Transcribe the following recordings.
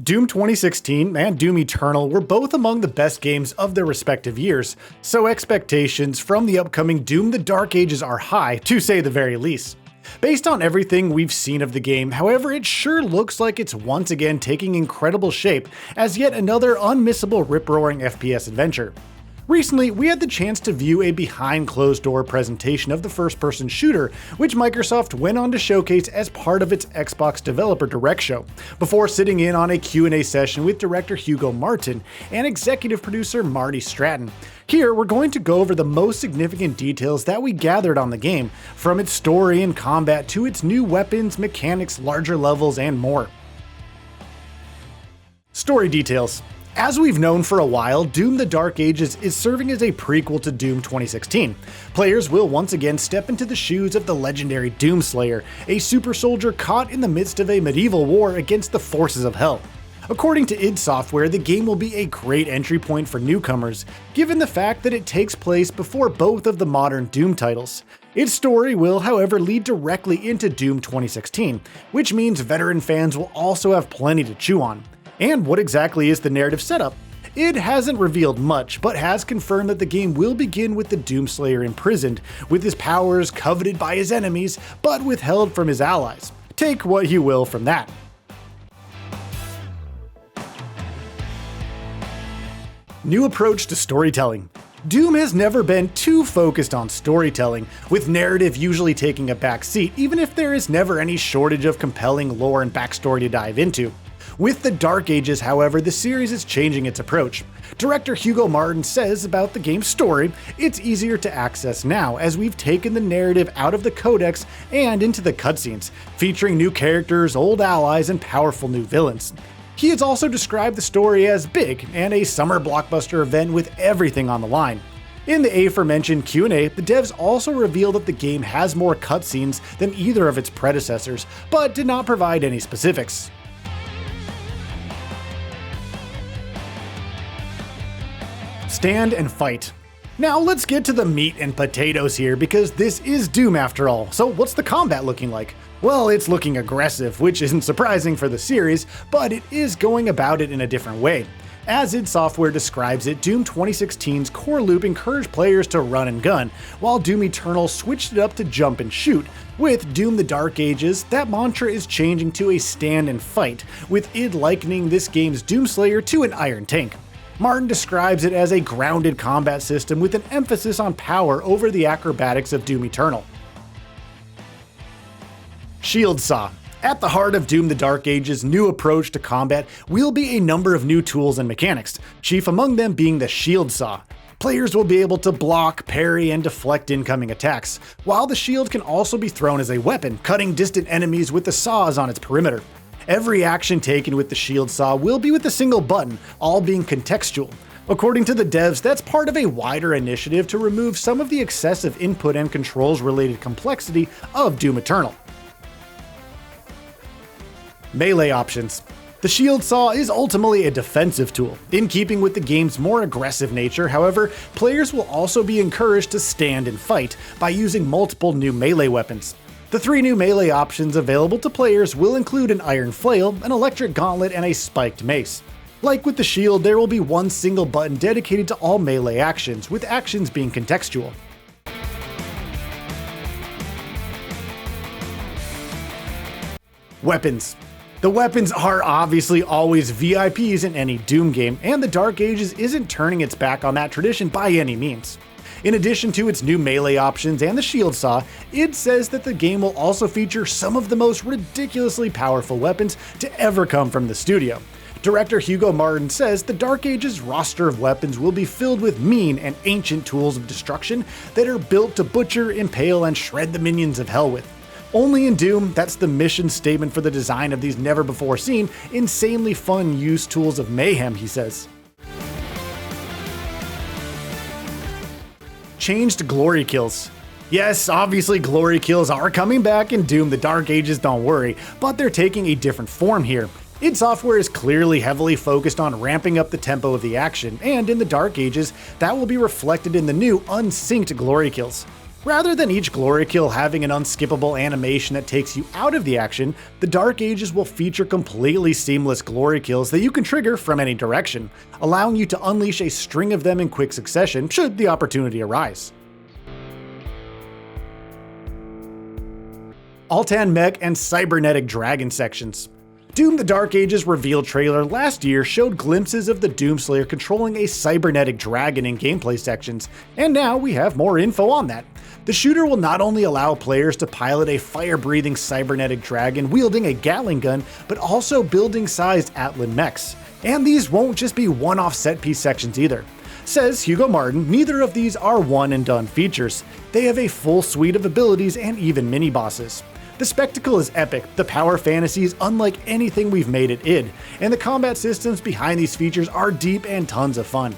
Doom 2016 and Doom Eternal were both among the best games of their respective years, so expectations from the upcoming Doom the Dark Ages are high, to say the very least. Based on everything we've seen of the game, however, it sure looks like it's once again taking incredible shape as yet another unmissable rip-roaring FPS adventure. Recently, we had the chance to view a behind-closed-door presentation of the first-person shooter, which Microsoft went on to showcase as part of its Xbox Developer Direct show, before sitting in on a Q&A session with director Hugo Martin and executive producer Marty Stratton. Here, we're going to go over the most significant details that we gathered on the game, from its story and combat to its new weapons, mechanics, larger levels, and more. Story details. As we've known for a while, Doom the Dark Ages is serving as a prequel to Doom 2016. Players will once again step into the shoes of the legendary Doomslayer, a super soldier caught in the midst of a medieval war against the forces of hell. According to id Software, the game will be a great entry point for newcomers, given the fact that it takes place before both of the modern Doom titles. Its story will, however, lead directly into Doom 2016, which means veteran fans will also have plenty to chew on. And what exactly is the narrative setup? It hasn't revealed much, but has confirmed that the game will begin with the Doomslayer imprisoned, with his powers coveted by his enemies, but withheld from his allies. Take what you will from that. New approach to storytelling. Doom has never been too focused on storytelling, with narrative usually taking a back seat, even if there is never any shortage of compelling lore and backstory to dive into. With the Dark Ages, however, the series is changing its approach. Director Hugo Martin says about the game's story, it's easier to access now as we've taken the narrative out of the codex and into the cutscenes, featuring new characters, old allies, and powerful new villains. He has also described the story as big and a summer blockbuster event with everything on the line. In the aforementioned Q&A, the devs also revealed that the game has more cutscenes than either of its predecessors, but did not provide any specifics. Stand and fight. Now let's get to the meat and potatoes here, because this is Doom after all. So what's the combat looking like? Well, it's looking aggressive, which isn't surprising for the series, but it is going about it in a different way. As id Software describes it, Doom 2016's core loop encouraged players to run and gun, while Doom Eternal switched it up to jump and shoot. With Doom the Dark Ages, that mantra is changing to a stand and fight, with id likening this game's Doomslayer to an iron tank. Martin describes it as a grounded combat system with an emphasis on power over the acrobatics of Doom Eternal. Shield Saw. At the heart of Doom the Dark Ages' new approach to combat will be a number of new tools and mechanics, chief among them being the Shield Saw. Players will be able to block, parry, and deflect incoming attacks, while the shield can also be thrown as a weapon, cutting distant enemies with the saws on its perimeter. Every action taken with the Shield Saw will be with a single button, all being contextual. According to the devs, that's part of a wider initiative to remove some of the excessive input and controls related complexity of Doom Eternal. Melee options. The Shield Saw is ultimately a defensive tool. In keeping with the game's more aggressive nature, however, players will also be encouraged to stand and fight by using multiple new melee weapons. The 3 new melee options available to players will include an iron flail, an electric gauntlet, and a spiked mace. Like with the shield, there will be one single button dedicated to all melee actions, with actions being contextual. Weapons. The weapons are obviously always VIPs in any Doom game, and the Dark Ages isn't turning its back on that tradition by any means. In addition to its new melee options and the Shield Saw, id says that the game will also feature some of the most ridiculously powerful weapons to ever come from the studio. Director Hugo Martin says the Dark Ages roster of weapons will be filled with mean and ancient tools of destruction that are built to butcher, impale, and shred the minions of hell with. Only in Doom, that's the mission statement for the design of these never-before-seen, insanely fun use tools of mayhem, he says. Changed glory kills. Yes, obviously glory kills are coming back in Doom the Dark Ages, don't worry, but they're taking a different form here. id Software is clearly heavily focused on ramping up the tempo of the action, and in the Dark Ages, that will be reflected in the new unsynced glory kills. Rather than each glory kill having an unskippable animation that takes you out of the action, the Dark Ages will feature completely seamless glory kills that you can trigger from any direction, allowing you to unleash a string of them in quick succession should the opportunity arise. Altan Mech and Cybernetic Dragon sections. Doom the Dark Ages reveal trailer last year showed glimpses of the Doomslayer controlling a cybernetic dragon in gameplay sections, and now we have more info on that. The shooter will not only allow players to pilot a fire-breathing cybernetic dragon wielding a Gatling gun, but also building-sized Atlan mechs. And these won't just be one-off set-piece sections either. Says Hugo Martin, neither of these are one-and-done features. They have a full suite of abilities and even mini-bosses. The spectacle is epic, the power fantasy is unlike anything we've made at id, and the combat systems behind these features are deep and tons of fun.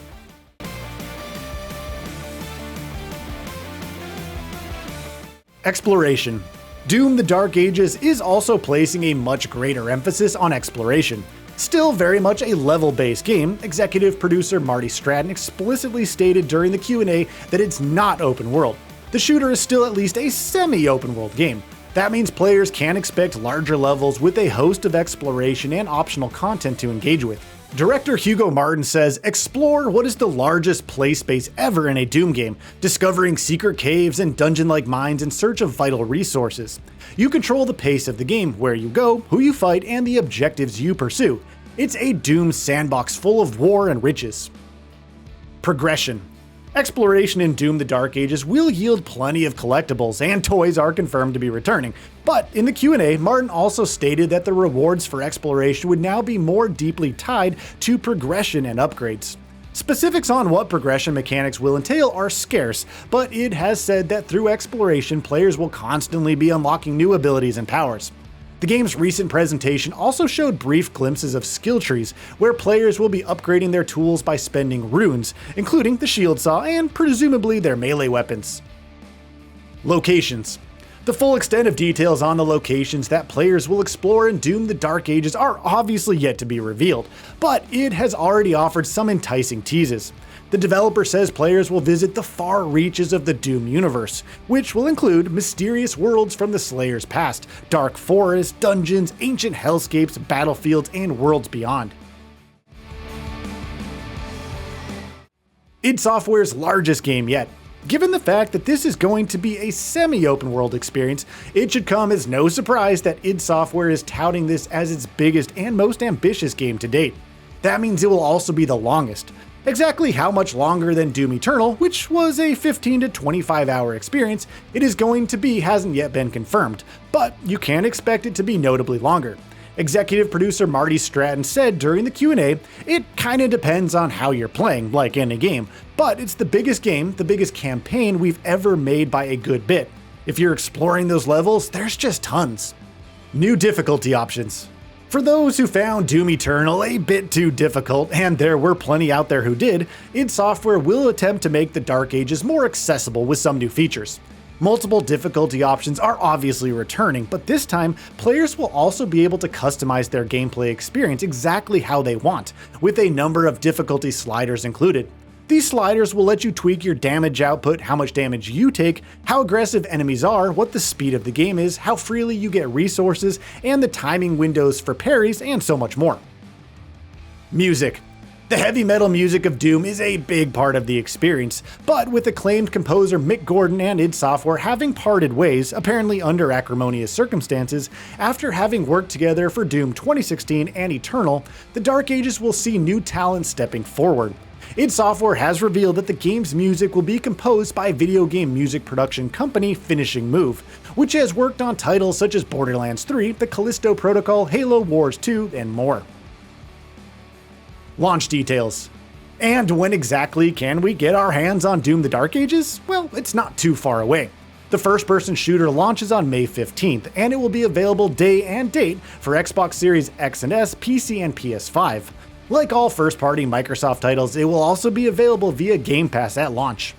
Exploration. Doom the Dark Ages is also placing a much greater emphasis on exploration. Still very much a level-based game, executive producer Marty Stratton explicitly stated during the Q&A that it's not open world. The shooter is still at least a semi-open world game. That means players can expect larger levels with a host of exploration and optional content to engage with. Director Hugo Martin says, "Explore what is the largest play space ever in a Doom game, discovering secret caves and dungeon-like mines in search of vital resources. You control the pace of the game, where you go, who you fight, and the objectives you pursue. It's a Doom sandbox full of war and riches." Progression. Exploration in Doom the Dark Ages will yield plenty of collectibles, and toys are confirmed to be returning. But in the Q&A, Martin also stated that the rewards for exploration would now be more deeply tied to progression and upgrades. Specifics on what progression mechanics will entail are scarce, but it has said that through exploration, players will constantly be unlocking new abilities and powers. The game's recent presentation also showed brief glimpses of skill trees, where players will be upgrading their tools by spending runes, including the shield saw and presumably their melee weapons. Locations. The full extent of details on the locations that players will explore in Doom the Dark Ages are obviously yet to be revealed, but it has already offered some enticing teases. The developer says players will visit the far reaches of the Doom universe, which will include mysterious worlds from the Slayer's past, dark forests, dungeons, ancient hellscapes, battlefields, and worlds beyond. id Software's largest game yet. Given the fact that this is going to be a semi-open world experience, it should come as no surprise that id Software is touting this as its biggest and most ambitious game to date. That means it will also be the longest. Exactly how much longer than Doom Eternal, which was a 15 to 25 hour experience, it is going to be hasn't yet been confirmed, but you can expect it to be notably longer. Executive producer Marty Stratton said during the Q&A, "It kinda depends on how you're playing, like any game, but it's the biggest game, the biggest campaign we've ever made by a good bit. If you're exploring those levels, there's just tons." New difficulty options. For those who found Doom Eternal a bit too difficult, and there were plenty out there who did, id Software will attempt to make the Dark Ages more accessible with some new features. Multiple difficulty options are obviously returning, but this time, players will also be able to customize their gameplay experience exactly how they want, with a number of difficulty sliders included. These sliders will let you tweak your damage output, how much damage you take, how aggressive enemies are, what the speed of the game is, how freely you get resources, and the timing windows for parries, and so much more. Music. The heavy metal music of Doom is a big part of the experience, but with acclaimed composer Mick Gordon and id Software having parted ways, apparently under acrimonious circumstances, after having worked together for Doom 2016 and Eternal, the Dark Ages will see new talent stepping forward. id Software has revealed that the game's music will be composed by video game music production company Finishing Move, which has worked on titles such as Borderlands 3, The Callisto Protocol, Halo Wars 2, and more. Launch details. And when exactly can we get our hands on Doom the Dark Ages? Well, it's not too far away. The first-person shooter launches on May 15th, and it will be available day and date for Xbox Series X and S, PC, and PS5. Like all first-party Microsoft titles, it will also be available via Game Pass at launch.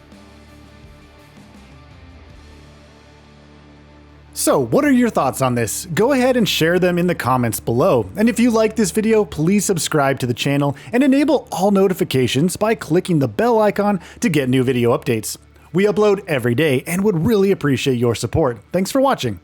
So, what are your thoughts on this? Go ahead and share them in the comments below. And if you like this video, please subscribe to the channel and enable all notifications by clicking the bell icon to get new video updates. We upload every day and would really appreciate your support. Thanks for watching.